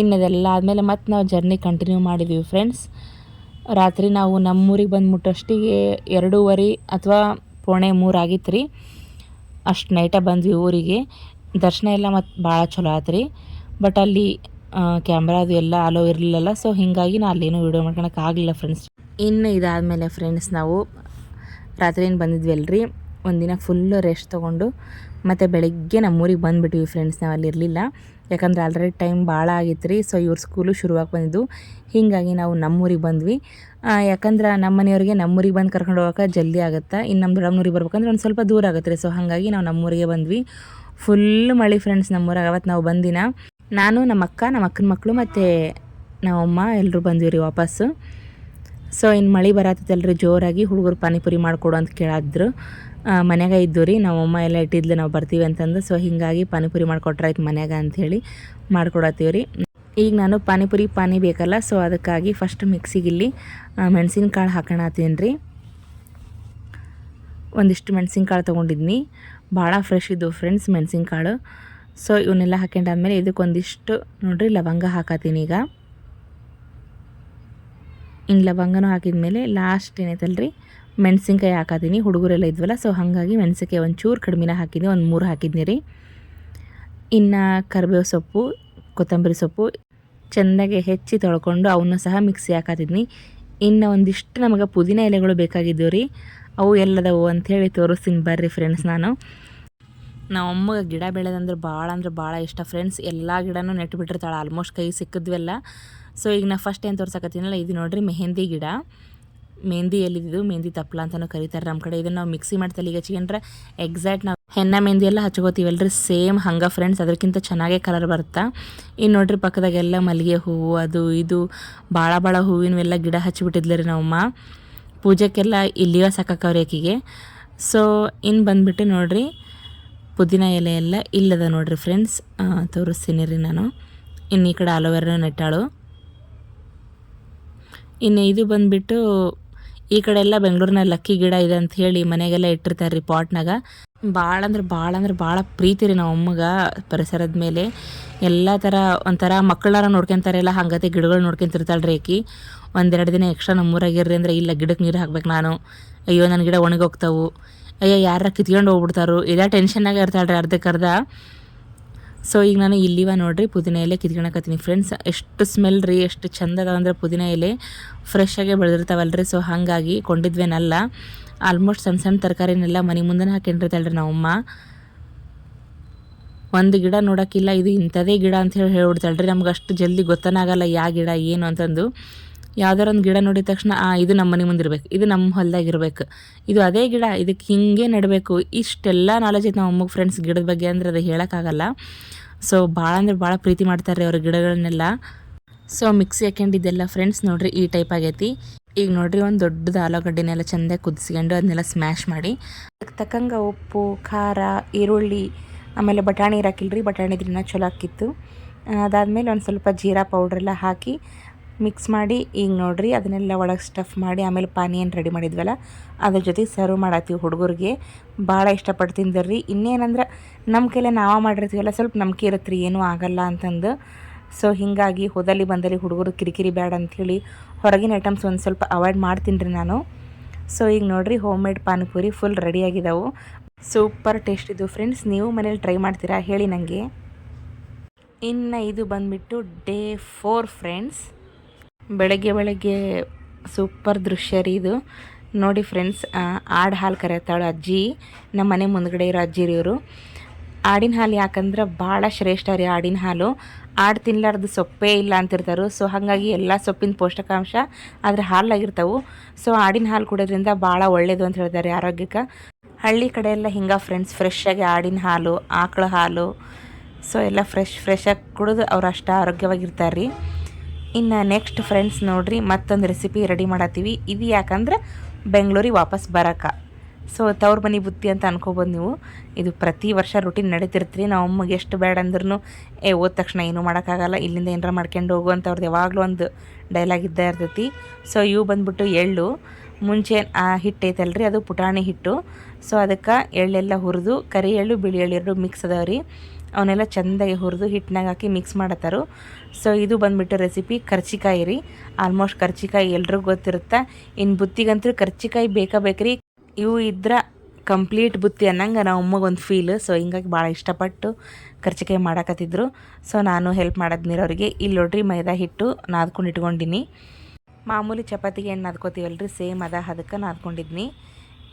ಇನ್ನದೆಲ್ಲ ಆದಮೇಲೆ ಮತ್ತೆ ನಾವು ಜರ್ನಿ ಕಂಟಿನ್ಯೂ ಮಾಡಿದ್ವಿ ಫ್ರೆಂಡ್ಸ್. ರಾತ್ರಿ ನಾವು ನಮ್ಮೂರಿಗೆ ಬಂದು ಮುಟ್ಟೋಷ್ಟಿಗೆ 2:30 ಅಥವಾ 2:45 ಆಗಿತ್ತು ರೀ. ಅಷ್ಟು ನೈಟಾಗಿ ಬಂದ್ವಿ ಊರಿಗೆ. ದರ್ಶನ ಎಲ್ಲ ಮತ್ತು ಭಾಳ ಚಲೋ ಆಯ್ತು ರೀ. ಬಟ್ ಅಲ್ಲಿ ಕ್ಯಾಮ್ರಾದು ಎಲ್ಲ ಅಲೋ ಇರಲಿಲ್ಲಲ್ಲ. ಸೊ ಹೀಗಾಗಿ ನಾನು ಅಲ್ಲೇನೂ ವೀಡಿಯೋ ಮಾಡ್ಕೊಳಕ್ಕೆ ಆಗಲಿಲ್ಲ ಫ್ರೆಂಡ್ಸ್. ಇನ್ನು ಇದಾದಮೇಲೆ ಫ್ರೆಂಡ್ಸ್ ನಾವು ರಾತ್ರಿ ಏನು ಬಂದಿದ್ವಿ ಅಲ್ರಿ, ಒಂದಿನ ಫುಲ್ಲು ರೆಸ್ಟ್ ತೊಗೊಂಡು ಮತ್ತು ಬೆಳಗ್ಗೆ ನಮ್ಮೂರಿಗೆ ಬಂದುಬಿಟ್ವಿ ಫ್ರೆಂಡ್ಸ್. ನಾವು ಅಲ್ಲಿ ಇರಲಿಲ್ಲ, ಯಾಕಂದ್ರೆ ಆಲ್ರೆಡಿ ಟೈಮ್ ಭಾಳ ಆಗಿತ್ತು ರೀ. ಸೊ ಇವ್ರ ಸ್ಕೂಲು ಶುರುವಾಗಿ ಬಂದಿದ್ದು, ಹೀಗಾಗಿ ನಾವು ನಮ್ಮೂರಿಗೆ ಬಂದ್ವಿ. ಯಾಕಂದ್ರೆ ನಮ್ಮ ಮನೆಯವ್ರಿಗೆ ನಮ್ಮೂರಿಗೆ ಬಂದು ಕರ್ಕೊಂಡು ಹೋಗೋಕೆ ಜಲ್ದಿ ಆಗುತ್ತೆ. ಇನ್ನು ನಮ್ಮ ದೊಡ್ಡಮ್ಮನೂರಿಗೆ ಬರ್ಬೇಕಂದ್ರೆ ಒಂದು ಸ್ವಲ್ಪ ದೂರ ಆಗುತ್ತೆ ರೀ. ಸೊ ಹಾಗಾಗಿ ನಾವು ನಮ್ಮೂರಿಗೆ ಬಂದ್ವಿ. ಫುಲ್ ಮಳೆ ಫ್ರೆಂಡ್ಸ್ ನಮ್ಮೂರಾಗ. ಅವತ್ತು ನಾವು ಬಂದಿನ ನಾನು, ನಮ್ಮ ಅಕ್ಕ, ನಮ್ಮ ಅಕ್ಕನ ಮಕ್ಕಳು ಮತ್ತು ನಮ್ಮಮ್ಮ ಎಲ್ಲರೂ ಬಂದ್ವಿ ರೀ ವಾಪಸ್ಸು. ಸೊ ಇನ್ನು ಮಳೆ ಬರತ್ತಲ್ರಿ ಜೋರಾಗಿ. ಹುಡುಗರು ಪಾನಿಪುರಿ ಮಾಡಿಕೊಡು ಅಂತ ಕೇಳಿದ್ರು. ಮನ್ಯಾಗ ಇದ್ದು ರೀ, ನಮ್ಮಮ್ಮ ಎಲ್ಲ ಇಟ್ಟಿದ್ಲು ನಾವು ಬರ್ತೀವಿ ಅಂತಂದು. ಸೊ ಹೀಗಾಗಿ ಪಾನಿಪುರಿ ಮಾಡಿಕೊಟ್ರಾಯ್ತು ಮನ್ಯಾಗ ಅಂಥೇಳಿ ಮಾಡ್ಕೊಡತ್ತೀವಿ ರೀ. ಈಗ ನಾನು ಪಾನಿ ಬೇಕಲ್ಲ, ಸೊ ಅದಕ್ಕಾಗಿ ಫಸ್ಟ್ ಮಿಕ್ಸಿಗೆ ಇಲ್ಲಿ ಮೆಣಸಿನ್ಕಾಳು ಹಾಕೋಣತ್ತೀನಿ ರೀ. ಒಂದಿಷ್ಟು ಮೆಣಸಿನ್ಕಾಳು ತೊಗೊಂಡಿದ್ನಿ, ಭಾಳ ಫ್ರೆಶ್ ಇದ್ದವು ಫ್ರೆಂಡ್ಸ್ ಮೆಣಸಿನ್ಕಾಳು. ಸೊ ಇವನ್ನೆಲ್ಲ ಹಾಕೊಂಡಾದ್ಮೇಲೆ ಇದಕ್ಕೊಂದಿಷ್ಟು ನೋಡಿರಿ ಲವಂಗ ಹಾಕತ್ತೀನಿ ಈಗ. ಇನ್ನು ಲವಂಗನೂ ಹಾಕಿದ್ಮೇಲೆ ಲಾಸ್ಟ್ ಏನೈತಲ್ರಿ ಮೆಣಸಿನ್ಕಾಯಿ ಹಾಕತ್ತೀನಿ. ಹುಡುಗರೆಲ್ಲ ಇದ್ವಲ್ಲ, ಸೊ ಹಾಗಾಗಿ ಮೆಣಸಿನ್ಕಾಯಿ ಒಂಚೂರು ಕಡಿಮೆನ ಹಾಕಿದ್ನಿ, ಒಂದು 3 ಹಾಕಿದ್ನಿ ರೀ. ಇನ್ನು ಕರಿಬೇವು ಸೊಪ್ಪು, ಕೊತ್ತಂಬರಿ ಸೊಪ್ಪು ಚೆಂದಾಗೆ ಹೆಚ್ಚಿ ತೊಳ್ಕೊಂಡು ಅವನ್ನ ಸಹ ಮಿಕ್ಸಿ ಹಾಕತ್ತಿದ್ನಿ. ಇನ್ನು ಒಂದಿಷ್ಟು ನಮಗೆ ಪುದೀನ ಎಲೆಗಳು ಬೇಕಾಗಿದ್ದವು ರೀ. ಅವು ಎಲ್ಲದವು ಅಂಥೇಳಿ ತೋರಿಸ್ತೀನಿ ಬರ್ರಿ ಫ್ರೆಂಡ್ಸ್. ನಾವು ಅಮ್ಮಗೆ ಗಿಡ ಬೆಳೆದಂದ್ರೆ ಭಾಳ ಇಷ್ಟ ಫ್ರೆಂಡ್ಸ್. ಎಲ್ಲ ಗಿಡನೂ ನೆಟ್ಟು ಬಿಟ್ಟಿರ್ತಾಳೆ ಆಲ್ಮೋಸ್ಟ್, ಕೈ ಸಿಕ್ಕಿದ್ವೆಲ್ಲ. ಸೊ ಈಗ ನಾ ಫಸ್ಟ್ ಏನು ತೋರ್ಸಕತ್ತೀನಲ್ಲ, ಇದು ನೋಡಿರಿ ಮೆಹಂದಿ ಗಿಡ. ಮೆಹಂದಿ ಎಲ್ಲಿದ್ದು ಮೆಹಂದಿ ತಪ್ಪಲ ಅಂತಲೂ ಕರೀತಾರೆ ನಮ್ಮ ಕಡೆ. ಇದನ್ನು ನಾವು ಮಿಕ್ಸಿ ಮಾಡಿ ತಲೆಗೆ ಹಚ್ಕೊಂಡ್ರೆ ಎಕ್ಸಾಕ್ಟ್ ನಾವು ಹೆಣ್ಣ ಮೆಹಂದಿ ಎಲ್ಲ ಹಚ್ಕೋತೀವಲ್ರಿ, ಸೇಮ್ ಹಂಗೆ ಫ್ರೆಂಡ್ಸ್. ಅದಕ್ಕಿಂತ ಚೆನ್ನಾಗೇ ಕಲರ್ ಬರುತ್ತೆ. ಇನ್ನು ನೋಡ್ರಿ ಪಕ್ಕದಾಗೆಲ್ಲ ಮಲ್ಲಿಗೆ ಹೂವು ಅದು ಇದು ಭಾಳ ಹೂವಿನವೆಲ್ಲ ಗಿಡ ಹಚ್ಚಿಬಿಟ್ಟಿದ್ಲಿ ರೀ ನಮ್ಮಮ್ಮ. ಪೂಜೆಗೆಲ್ಲ ಇಲ್ಲಿಯ ಸಾಕಾಕವ್ರಿ ಆಕಿಗೆ. ಸೊ ಇನ್ನು ಬಂದುಬಿಟ್ಟು ನೋಡಿರಿ ಪುದೀನ ಎಲೆ ಎಲ್ಲ ಇಲ್ಲದ ನೋಡಿರಿ ಫ್ರೆಂಡ್ಸ್, ತೋರಿಸ್ತೀನಿ ರೀ ನಾನು. ಇನ್ನು ಈ ಕಡೆ ಅಲೋವೆರಾ ನೆಟ್ಟಾಳು. ಇನ್ನು ಇದು ಬಂದುಬಿಟ್ಟು ಈ ಕಡೆ ಎಲ್ಲ ಬೆಂಗಳೂರಿನ ಲಕ್ಕಿ ಗಿಡ ಇದೆ ಅಂತ ಹೇಳಿ ಮನೆಗೆಲ್ಲ ಇಟ್ಟಿರ್ತಾರೆ ರೀ ಪಾಟ್ನಾಗ. ಭಾಳ ಪ್ರೀತಿ ರೀ ನಾವು ಅಮ್ಮಗೆ ಪರಿಸರದ ಮೇಲೆ. ಎಲ್ಲ ಥರ ಒಂಥರ ಮಕ್ಕಳಾರ ನೋಡ್ಕೊತಾರೆಲ್ಲ ಹಂಗತೆ ಗಿಡಗಳು ನೋಡ್ಕೊತಿರ್ತಾಳೆ ರೀ ಆಕಿ. 1-2 ದಿನ ಎಕ್ಸ್ಟ್ರಾ ನಮ್ಮೂರಾಗಿರ್ರಿ ಅಂದರೆ ಇಲ್ಲ ಗಿಡಕ್ಕೆ ನೀರು ಹಾಕ್ಬೇಕು ನಾನು, ಅಯ್ಯೋ ನನ್ನ ಗಿಡ ಒಣಗೋಗ್ತಾವು, ಅಯ್ಯೋ ಯಾರ ಕಿತ್ಕೊಂಡು ಹೋಗ್ಬಿಡ್ತಾರೋ, ಇದೇ ಟೆನ್ಷನ್ನಾಗೆ ಇರ್ತಾಳೆ ರೀ ಅರ್ಧಕ್ಕರ್ಧ. ಸೊ ಈಗ ನಾನು ಇಲ್ಲಿವ ನೋಡಿರಿ ಪುದೀನ ಎಲೆ ಕಿತ್ಕೊಳಕತ್ತೀನಿ ಫ್ರೆಂಡ್ಸ್. ಎಷ್ಟು ಸ್ಮೆಲ್ ರೀ, ಎಷ್ಟು ಚಂದ ಅದಾವ ಅಂದರೆ ಪುದೀನ ಎಲೆ ಫ್ರೆಶ್ಶಾಗೆ ಬೆಳೆದಿರ್ತಾವಲ್ರಿ. ಸೊ ಹಾಗಾಗಿ ಕೊಂಡಿದ್ವೇನಲ್ಲ, ಆಲ್ಮೋಸ್ಟ್ ಸಣ್ಣ ತರಕಾರಿನೆಲ್ಲ ಮನೆ ಮುಂದೆ ಹಾಕೊಂಡಿರ್ತಾಳೆ ರೀ ನಮ್ಮಮ್ಮ. ಒಂದು ಗಿಡ ನೋಡೋಕ್ಕಿಲ್ಲ ಇದು ಇಂಥದೇ ಗಿಡ ಅಂತ ಹೇಳ್ಬಿಡ್ತಾಳೆ ರೀ. ನಮ್ಗೆ ಅಷ್ಟು ಜಲ್ದಿ ಗೊತ್ತನಾಗಲ್ಲ ಯಾವ ಗಿಡ ಏನು ಅಂತಂದು. ಯಾವ್ದಾರ ಒಂದು ಗಿಡ ನೋಡಿದ ತಕ್ಷಣ ಇದು ನಮ್ಮ ಮನೆ ಮುಂದೆ ಇರ್ಬೇಕು, ಇದು ನಮ್ಮ ಹೊಲದಾಗಿರ್ಬೇಕು, ಇದು ಅದೇ ಗಿಡ, ಇದಕ್ಕೆ ಹಿಂಗೆ ನೆಡಬೇಕು, ಇಷ್ಟೆಲ್ಲ ನಾಲೆಜ್ ಐತೆ ನಮ್ಮ ಅಮ್ಮಗೆ ಫ್ರೆಂಡ್ಸ್ ಗಿಡದ ಬಗ್ಗೆ. ಅಂದರೆ ಅದು ಹೇಳೋಕ್ಕಾಗಲ್ಲ. ಸೊ ಭಾಳ ಪ್ರೀತಿ ಮಾಡ್ತಾರೆ ಅವ್ರ ಗಿಡಗಳನ್ನೆಲ್ಲ. ಸೊ ಮಿಕ್ಸಿ ಹಾಕೊಂಡಿದ್ದೆಲ್ಲ ಫ್ರೆಂಡ್ಸ್ ನೋಡಿರಿ ಈ ಟೈಪ್ ಆಗೈತಿ. ಈಗ ನೋಡಿರಿ ಒಂದು ದೊಡ್ಡದು ಆಲೂಗಡ್ಡೆನೆಲ್ಲ ಚೆಂದಾಗಿ ಕುದಿಸ್ಕೊಂಡು ಅದನ್ನೆಲ್ಲ ಸ್ಮ್ಯಾಶ್ ಮಾಡಿ ಅದಕ್ಕೆ ತಕ್ಕಂಗೆ ಉಪ್ಪು, ಖಾರ, ಈರುಳ್ಳಿ, ಆಮೇಲೆ ಬಟಾಣಿ ಇರಾಕಿಲ್ರಿ, ಬಟಾಣಿ ಇದ್ರಿಂದ ಚಲೋ ಹಾಕಿತ್ತು. ಅದಾದಮೇಲೆ ಒಂದು ಸ್ವಲ್ಪ ಜೀರಾ ಪೌಡ್ರೆಲ್ಲ ಹಾಕಿ ಮಿಕ್ಸ್ ಮಾಡಿ ಈಗ ನೋಡಿರಿ ಅದನ್ನೆಲ್ಲ ಒಳಗೆ ಸ್ಟಫ್ ಮಾಡಿ ಆಮೇಲೆ ಪಾನಿ ಏನು ರೆಡಿ ಮಾಡಿದ್ವಲ್ಲ ಅದ್ರ ಜೊತೆ ಸರ್ವ್ ಮಾಡತ್ತೀವಿ. ಹುಡುಗರಿಗೆ ಭಾಳ ಇಷ್ಟಪಟ್ಟು ತಿಂದರ್ರಿ. ಇನ್ನೇನಂದ್ರೆ ನಮ್ಮ ಕೈಲೇ ನಾವು ಮಾಡಿರ್ತೀವಲ್ಲ ಸ್ವಲ್ಪ ನಂಬಿಕೆ ಇರುತ್ತೆ ರೀ ಏನೂ ಆಗಲ್ಲ ಅಂತಂದು. ಸೊ ಹೀಗಾಗಿ ಹೋದಲ್ಲಿ ಬಂದಲ್ಲಿ ಹುಡುಗರು ಕಿರಿಕಿರಿ ಬೇಡ ಅಂಥೇಳಿ ಹೊರಗಿನ ಐಟಮ್ಸ್ ಒಂದು ಸ್ವಲ್ಪ ಅವಾಯ್ಡ್ ಮಾಡ್ತೀನಿ ರೀ ನಾನು. ಸೊ ಈಗ ನೋಡಿರಿ ಹೋಮ್ ಮೇಡ್ ಪಾನಿಪುರಿ ಫುಲ್ ರೆಡಿಯಾಗಿದ್ದಾವೆ. ಸೂಪರ್ ಟೇಸ್ಟ್ ಇದ್ದವು ಫ್ರೆಂಡ್ಸ್. ನೀವು ಮನೇಲಿ ಟ್ರೈ ಮಾಡ್ತೀರಾ ಹೇಳಿ ನನಗೆ. ಇನ್ನು ಇದು ಬಂದುಬಿಟ್ಟು ಡೇ 4 ಫ್ರೆಂಡ್ಸ್. ಬೆಳಗ್ಗೆ ಸೂಪರ್ ದೃಶ್ಯ ರೀ ಇದು. ನೋಡಿ ಫ್ರೆಂಡ್ಸ್, ಆಡು ಹಾಲು ಕರೆಯತ್ತಾಳು ಅಜ್ಜಿ, ನಮ್ಮ ಮನೆ ಮುಂದ್ಗಡೆ ಇರೋ ಅಜ್ಜಿ ರೀ ಇವರು. ಆಡಿನ ಹಾಲು ಯಾಕಂದ್ರೆ ಭಾಳ ಶ್ರೇಷ್ಠ ರೀ ಆಡಿನ ಹಾಲು. ಆಡು ತಿನ್ನಲಾರ್ದು ಸೊಪ್ಪೇ ಇಲ್ಲ ಅಂತಿರ್ತಾರೆ. ಸೊ ಹಾಗಾಗಿ ಎಲ್ಲ ಸೊಪ್ಪಿನ ಪೌಷ್ಟಿಕಾಂಶ ಆದರೆ ಹಾಲಾಗಿರ್ತಾವೆ. ಸೊ ಆಡಿನ ಹಾಲು ಕುಡಿಯೋದ್ರಿಂದ ಭಾಳ ಒಳ್ಳೆಯದು ಅಂತ ಹೇಳ್ತಾರೆ ಆರೋಗ್ಯಕ್ಕೆ. ಹಳ್ಳಿ ಕಡೆ ಎಲ್ಲ ಹಿಂಗೆ ಫ್ರೆಂಡ್ಸ್, ಫ್ರೆಶ್ಶಾಗಿ ಆಡಿನ ಹಾಲು, ಆಕಳ ಹಾಲು, ಸೊ ಎಲ್ಲ ಫ್ರೆಶ್ಶಾಗಿ ಕುಡಿದು ಅವ್ರು ಅಷ್ಟು ಆರೋಗ್ಯವಾಗಿರ್ತಾರೆ ರೀ. ಇನ್ನು ನೆಕ್ಸ್ಟ್ ಫ್ರೆಂಡ್ಸ್ ನೋಡಿರಿ ಮತ್ತೊಂದು ರೆಸಿಪಿ ರೆಡಿ ಮಾಡತ್ತೀವಿ. ಇದು ಯಾಕಂದ್ರೆ ಬೆಂಗಳೂರಿಗೆ ವಾಪಸ್ ಬರೋಕೆ. ಸೊ ತವ್ರ ಮನೆ ಬುತ್ತಿ ಅಂತ ಅನ್ಕೋಬೋದು ನೀವು. ಇದು ಪ್ರತಿ ವರ್ಷ ರೂಟೀನ್ ನಡೀತಿರ್ತೀರಿ. ನಾವು ಅಮ್ಮಗೆ ಎಷ್ಟು ಬೇಡ ಅಂದ್ರೂ ಓದ ತಕ್ಷಣ ಏನೂ ಮಾಡೋಕ್ಕಾಗಲ್ಲ, ಇಲ್ಲಿಂದ ಏನಾರ ಮಾಡ್ಕೊಂಡು ಹೋಗು ಅಂತ ಅವ್ರದ್ದು ಯಾವಾಗಲೂ ಒಂದು ಡೈಲಾಗ್ ಇದ್ದೇ ಇರ್ತೈತಿ. ಸೊ ಇವು ಬಂದ್ಬಿಟ್ಟು ಎಳ್ಳು ಮುಂಚೆ ಆ ಹಿಟ್ಟು ಐತಲ್ರಿ ಅದು ಪುಟಾಣಿ ಹಿಟ್ಟು. ಸೊ ಅದಕ್ಕೆ ಎಳ್ಳೆಲ್ಲ ಹುರಿದು ಕರಿ ಎಳ್ಳು ಬಿಳಿ ಎಳ್ಳು ಎರಡು ಮಿಕ್ಸ್ ಅದಾವೆ ಅವನ್ನೆಲ್ಲ ಚೆಂದಾಗಿ ಹುರಿದು ಹಿಟ್ಟಿನಾಗ ಹಾಕಿ ಮಿಕ್ಸ್ ಮಾಡತ್ತಾರು. ಸೊ ಇದು ಬಂದುಬಿಟ್ಟು ರೆಸಿಪಿ ಕರ್ಚಿಕಾಯಿ ರೀ. ಆಲ್ಮೋಸ್ಟ್ ಕರ್ಚಿಕಾಯಿ ಎಲ್ರಿಗೂ ಗೊತ್ತಿರುತ್ತೆ. ಇನ್ನು ಬುತ್ತಿಗಂತೂ ಕರ್ಚಿಕಾಯಿ ಬೇಕ್ರಿ. ಇವು ಇದ್ರೆ ಕಂಪ್ಲೀಟ್ ಬುತ್ತಿ ಅನ್ನಂಗೆ ನಾವು ಅಮ್ಮಗೊಂದು ಫೀಲ್. ಸೊ ಹಿಂಗಾಗಿ ಭಾಳ ಇಷ್ಟಪಟ್ಟು ಕರ್ಚಿಕಾಯಿ ಮಾಡಾಕತ್ತಿದ್ರು. ಸೊ ನಾನು ಹೆಲ್ಪ್ ಮಾಡಿದ್ನಿರ ಅವ್ರಿಗೆ. ಇಲ್ಲಿ ನೋಡ್ರಿ ಮೈದಾ ಹಿಟ್ಟು ನಾದ್ಕೊಂಡು ಇಟ್ಕೊಂಡಿನಿ. ಮಾಮೂಲಿ ಚಪಾತಿಗೆ ಏನು ನಾದ್ಕೋತೀವಲ್ರಿ ಸೇಮ್ ಅದಕ್ಕೆ ನಾದ್ಕೊಂಡಿದ್ನಿ.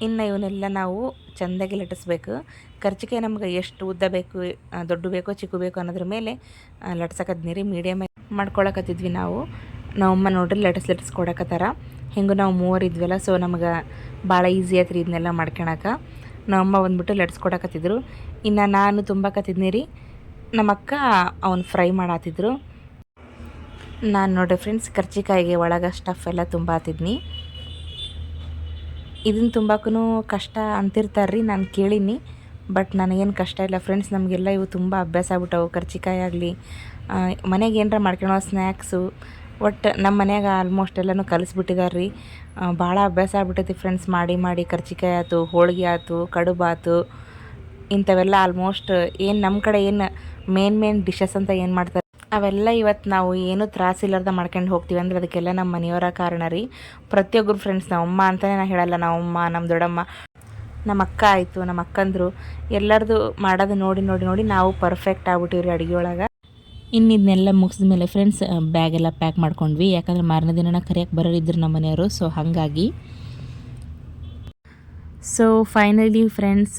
ಇನ್ನು ಇವನ್ನೆಲ್ಲ ನಾವು ಚೆಂದಾಗಿ ಲಟ್ಟಿಸ್ಬೇಕು. ಕರ್ಚಿಕಾಯಿ ನಮ್ಗೆ ಎಷ್ಟು ಉದ್ದ ಬೇಕು, ದೊಡ್ಡ ಬೇಕೋ ಚಿಕ್ಕ ಬೇಕೋ ಅನ್ನೋದ್ರ ಮೇಲೆ ಲಟ್ಸಕದ್ನಿ ರೀ. ಮೀಡಿಯಮ್ ಮಾಡ್ಕೊಳಕತ್ತಿದ್ವಿ ನಾವು. ನಮ್ಮಮ್ಮ ನೋಡ್ರಿ ಲಟ್ಟಿಸ್ಕೊಡಕತ್ತಾರ. ಹೆಂಗೂ ನಾವು ಮೂವರು ಇದ್ವಲ್ಲ, ಸೊ ನಮ್ಗೆ ಭಾಳ ಈಸಿ ಆಯ್ತು ರೀ ಇದನ್ನೆಲ್ಲ ಮಾಡ್ಕೊಳಕ್ಕೆ. ನಮ್ಮಮ್ಮ ಬಂದ್ಬಿಟ್ಟು ಲಟ್ಸ್ಕೊಡಕತ್ತಿದ್ರು. ಇನ್ನು ನಾನು ತುಂಬಾಕತ್ತಿದ್ನಿ ರೀ. ನಮ್ಮಕ್ಕ ಅವ್ನು ಫ್ರೈ ಮಾಡತ್ತಿದ್ರು. ನಾನು ನೋಡ್ರಿ ಫ್ರೆಂಡ್ಸ್ ಕರ್ಚಿಕಾಯಿಗೆ ಒಳಗೆ ಸ್ಟಫ್ ಎಲ್ಲ ತುಂಬಾತಿದ್ನಿ. ಇದನ್ನು ತುಂಬಾಕೂ ಕಷ್ಟ ಅಂತಿರ್ತಾರೆ ರೀ, ನಾನು ಕೇಳೀನಿ. ಬಟ್ ನನಗೇನು ಕಷ್ಟ ಇಲ್ಲ ಫ್ರೆಂಡ್ಸ್. ನಮಗೆಲ್ಲ ಇವು ತುಂಬ ಅಭ್ಯಾಸ ಆಗ್ಬಿಟ್ಟವು. ಕರ್ಚಿಕಾಯಿ ಆಗಲಿ ಮನೆಗೆ ಏನರ ಮಾಡ್ಕೊಳೋ ಸ್ನ್ಯಾಕ್ಸು ಒಟ್ಟು ನಮ್ಮ ಮನ್ಯಾಗ ಆಲ್ಮೋಸ್ಟ್ ಎಲ್ಲನೂ ಕಲಿಸ್ಬಿಟ್ಟಿದ್ದಾರೆ ರೀ. ಭಾಳ ಅಭ್ಯಾಸ ಆಗ್ಬಿಟ್ಟೈತಿ ಫ್ರೆಂಡ್ಸ್. ಮಾಡಿ ಕರ್ಚಿಕಾಯಿ ಆಯ್ತು, ಹೋಳಿಗೆ ಆಯ್ತು, ಕಡುಬು ಆಯ್ತು, ಇಂಥವೆಲ್ಲ ಆಲ್ಮೋಸ್ಟ್ ಏನು ನಮ್ಮ ಕಡೆ ಏನು ಮೇನ್ ಡಿಶಸ್ ಅಂತ ಏನು ಮಾಡ್ತಾರೆ ಅವೆಲ್ಲ ಇವತ್ತು ನಾವು ಏನೂ ತ್ರಾಸಿಲ್ಲಾರ್ದ ಮಾಡ್ಕೊಂಡು ಹೋಗ್ತೀವಿ ಅಂದ್ರೆ ಅದಕ್ಕೆಲ್ಲ ನಮ್ಮ ಮನೆಯವರ ಕಾರಣ ರೀ. ಪ್ರತಿಯೊಬ್ಬರು ಫ್ರೆಂಡ್ಸ್, ನಾವು ಅಮ್ಮ ಅಂತಲೇ ನಾನು ಹೇಳಲ್ಲ, ನಾವು ಅಮ್ಮ, ನಮ್ಮ ದೊಡ್ಡಮ್ಮ, ನಮ್ಮ ಅಕ್ಕ ಆಯಿತು, ನಮ್ಮ ಅಕ್ಕಂದರು ಎಲ್ಲರದು ಮಾಡೋದು ನೋಡಿ ನಾವು ಪರ್ಫೆಕ್ಟ್ ಆಗ್ಬಿಟ್ಟಿವ್ರಿ ಅಡುಗೆ ಒಳಗೆ. ಇನ್ನು ಇದನ್ನೆಲ್ಲ ಮುಗಿಸಿದ ಮೇಲೆ ಫ್ರೆಂಡ್ಸ್ ಬ್ಯಾಗೆಲ್ಲ ಪ್ಯಾಕ್ ಮಾಡ್ಕೊಂಡ್ವಿ. ಯಾಕಂದ್ರೆ ಮಾರನೇ ದಿನ ಕರಿಯಕ್ಕೆ ಬರೋರಿದ್ರು ನಮ್ಮ ಮನೆಯವರು. ಸೊ ಹಾಗಾಗಿ finally friends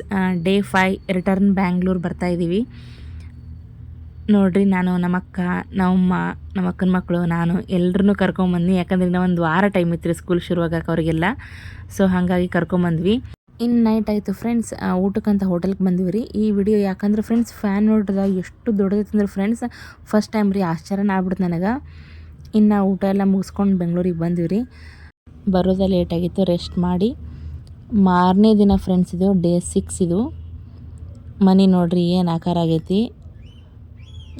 day 5 return Bangalore ಬರ್ತಾಯಿದ್ದೀವಿ ನೋಡಿರಿ. ನಾನು ನಮ್ಮ ಅಕ್ಕ, ನಮ್ಮಮ್ಮ, ನಮ್ಮ ಅಕ್ಕನ ಮಕ್ಕಳು, ನಾನು ಎಲ್ಲರನ್ನೂ ಕರ್ಕೊಂಬಂದ್ನಿ. ಯಾಕಂದ್ರೆ ಇನ್ನೂ ಒಂದು ವಾರ ಟೈಮ್ ಇತ್ತು ರೀ ಸ್ಕೂಲ್ ಶುರುವಾಗಕ್ಕೆ ಅವ್ರಿಗೆಲ್ಲ. ಸೊ ಹಾಗಾಗಿ ಕರ್ಕೊಂಬಂದ್ವಿ. ಇನ್ನು ನೈಟ್ ಆಯಿತು ಫ್ರೆಂಡ್ಸ್, ಊಟಕ್ಕಂತ ಹೋಟೆಲ್ಗೆ ಬಂದ್ವಿ ರೀ. ಈ ವಿಡಿಯೋ ಯಾಕಂದ್ರೆ ಫ್ರೆಂಡ್ಸ್ ಫ್ಯಾನ್ ನೋಡ್ರದ ಎಷ್ಟು ದೊಡ್ಡದೈತಂದ್ರೆ ಫ್ರೆಂಡ್ಸ್ ಫಸ್ಟ್ ಟೈಮ್ ರೀ, ಆಶ್ಚರ್ಯನ ಆಗ್ಬಿಡ್ತು ನನಗೆ. ಇನ್ನು ಊಟ ಎಲ್ಲ ಮುಗಿಸ್ಕೊಂಡು ಬೆಂಗಳೂರಿಗೆ ಬಂದ್ವಿ ರೀ. ಬರೋದೇ ಲೇಟಾಗಿತ್ತು, ರೆಸ್ಟ್ ಮಾಡಿ ಮಾರನೇ ದಿನ ಫ್ರೆಂಡ್ಸ್ ಇದು ಡೇ 6 ಇದು. ಮನೆ ನೋಡ್ರಿ ಏನು ಆಕಾರ ಆಗೈತಿ.